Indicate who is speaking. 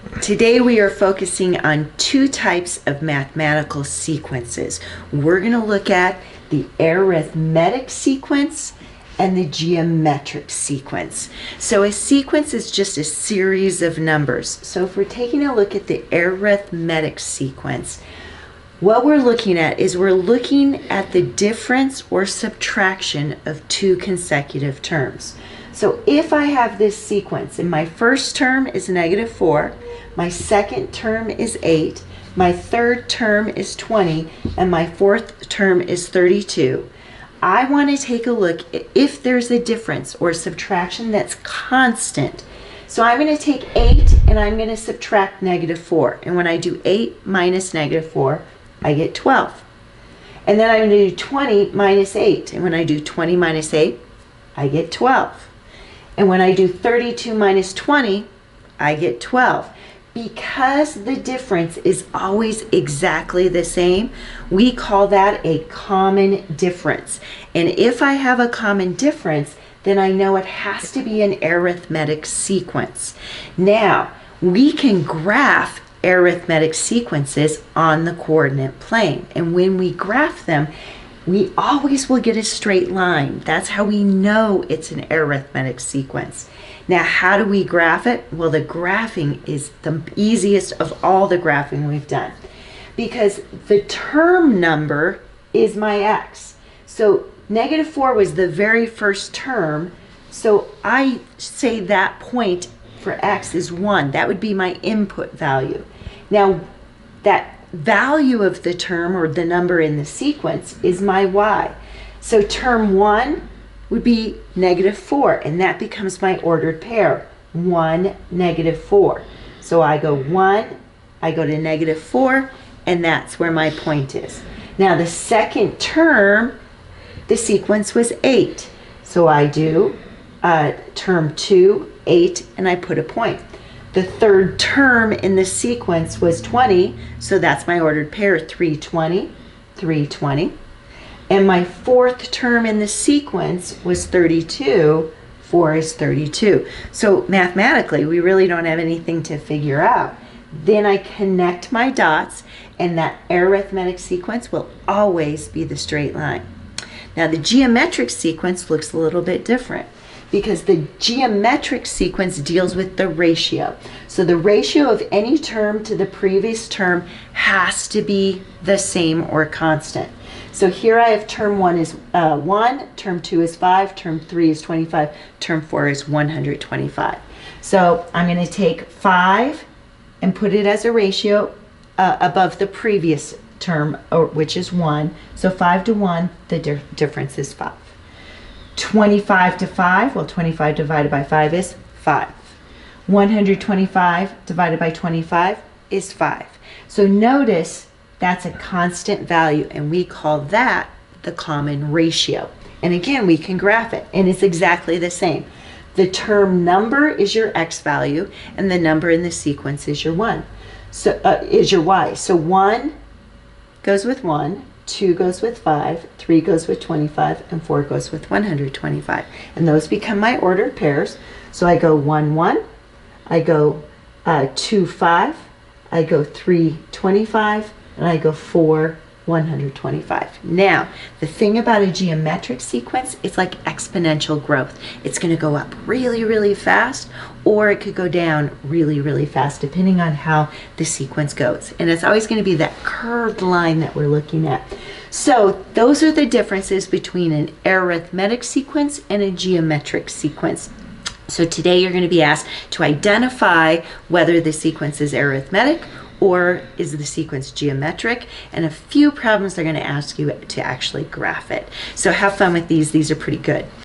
Speaker 1: Today we are focusing on two types of mathematical sequences. We're going to look at the arithmetic sequence and the geometric sequence. So a sequence is just a series of numbers. So if we're taking a look at the arithmetic sequence, what we're looking at is we're looking at the difference or subtraction of two consecutive terms. So if I have this sequence and my first term is -4, my second term is 8, my third term is 20, and my fourth term is 32, I want to take a look if there's a difference or subtraction that's constant. So I'm going to take 8 and I'm going to subtract -4. And when I do 8 minus -4, I get 12. And then I'm going to do 20 minus 8. And when I do 20 minus 8, I get 12. And when I do 32 minus 20, I get 12. Because the difference is always exactly the same, we call that a common difference. And if I have a common difference, then I know it has to be an arithmetic sequence. Now, we can graph arithmetic sequences on the coordinate plane. And when we graph them, we always will get a straight line. That's how we know it's an arithmetic sequence. Now, how do we graph it? Well, the graphing is the easiest of all the graphing we've done, because the term number is my x. So -4 was the very first term, so I say that point for x is 1. That would be my input value. Now, that value of the term or the number in the sequence is my y. So term 1 would be -4, and that becomes my ordered pair, 1, -4. So I go 1, I go to -4, and that's where my point is. Now the second term, the sequence was 8. So I do term 2, 8, and I put a point. The third term in the sequence was 20, so that's my ordered pair, 320, 320. And my fourth term in the sequence was 32, 4 is 32. So mathematically, we really don't have anything to figure out. Then I connect my dots, and that arithmetic sequence will always be the straight line. Now the geometric sequence looks a little bit different, because the geometric sequence deals with the ratio. So the ratio of any term to the previous term has to be the same or constant. So here I have term 1 is 1, term 2 is 5, term 3 is 25, term 4 is 125. So I'm going to take 5 and put it as a ratio above the previous term, which is 1. So 5 to 1, the difference is 5. 25 to 5, well, 25 divided by 5 is 5. 125 divided by 25 is 5. So notice that's a constant value, and we call that the common ratio. And again, we can graph it, and it's exactly the same. The term number is your x value, and the number in the sequence is your is your y. So 1 goes with 1, 2 goes with 5, 3 goes with 25, and 4 goes with 125. And those become my ordered pairs. So I go 1, 1, I go 2, 5, I go 3, 25, and I go 4, 125. Now, the thing about a geometric sequence, it's like exponential growth. It's going to go up really, really fast, or it could go down really, really fast, depending on how the sequence goes. And it's always going to be that curved line that we're looking at. So those are the differences between an arithmetic sequence and a geometric sequence. So today you're going to be asked to identify whether the sequence is arithmetic or is the sequence geometric, and a few problems they're going to ask you to actually graph it. So have fun with these. These are pretty good.